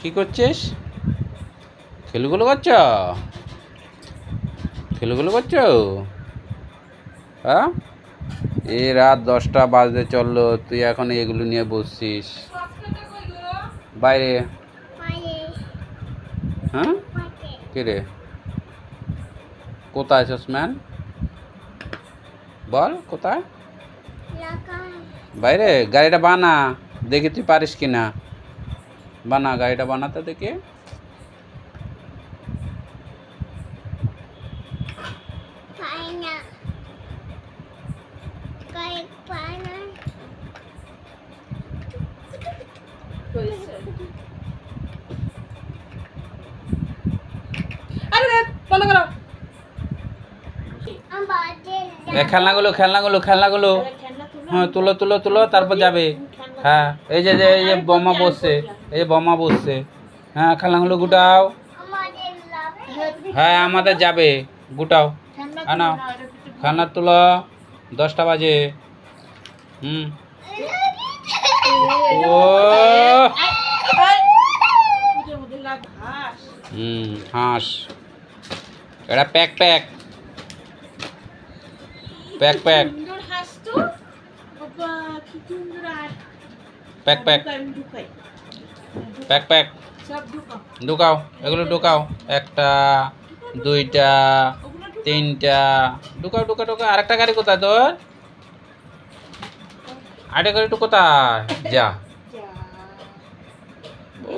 কি করছিস? খেলুগুলো করছ? খেলুগুলো করছো? হ্যাঁ, এই রাত 10টা বাজতে চললো, তুই এখন এগুলো নিয়ে বসছিস বাইরে? হ্যাঁ, কে রে? কোথায় চশম্যান? বল কোথায়? বাইরে। গাড়িটা বানা, দেখি তুই পারিস কিনা। বানা, গাড়িটা বানাতে দেখি। খেলনাগুলো খেলনাগুলো খেলনাগুলো হ্যাঁ, তুলো তুলো তুলো, তারপর যাবে। হ্যাঁ, এই যে এই যে বোমা বসছে, এই যে বোমা বসছে। হ্যাঁ, খেলনাগুলো গুটাও। হ্যাঁ, আমাদের যাবে, গুটাও। আনাও খেলনা তুলো, 10টা বাজে। ও হাঁস, এটা pack pack pack pack pack pack pack pack ঢুকাও, এগুলো ঢুকাও। 1টা 2টা 3টা ঢুকাও ঢুকা ঢুকা। আরেকটা গাড়ি কোথায় তোর? আরেকটা গাড়িটা কোথায়? যা ও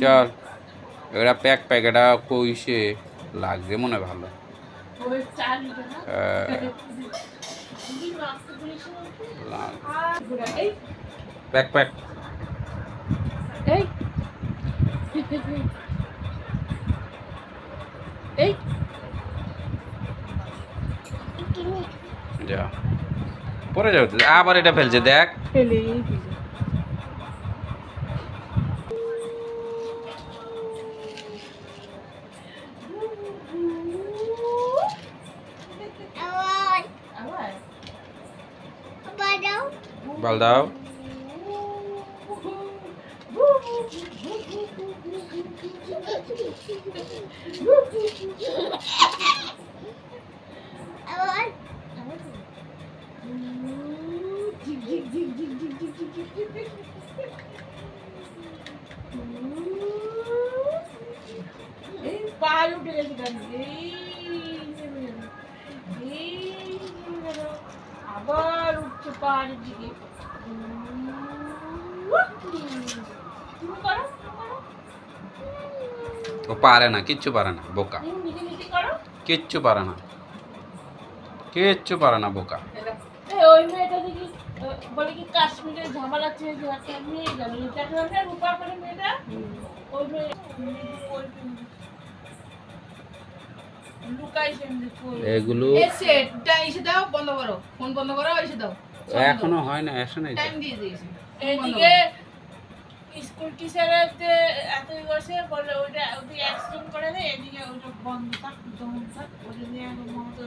চল, এটা প্যাক প্যাক, এটা কইসে লাগবে মনে ভালো। প্যাক প্যাক যা পরে যাও। আবার এটা ফেলছে, দেখ। বল দাও। আবার উঠছে পাহাড়ের দিকে। ও পারে না, কিচ্ছু পারে না, বোকা। কিচ্ছু পারে না, কিচ্ছু পারে না, বোকা। ওই মেয়েটা দেখি বলে কি কাশ্মীরে ঝামেলা আছে, একটা মেয়ে গেল রূপা করে মেয়েটা। ওই মেয়ে এগুলো এসে দাও, বন্ধ করো, ফোন বন্ধ করো, এসে দাও। এখনো হয় না, এসে নাই। টাইম দিয়ে দিয়েছে। এদিকে স্কুল টিচারের এত বসে বলে ওইটা অ্যাক্সিডেন্ট করে দেয়, এদিকে ওইটা বন্ধ থাক, ওটা নিয়ে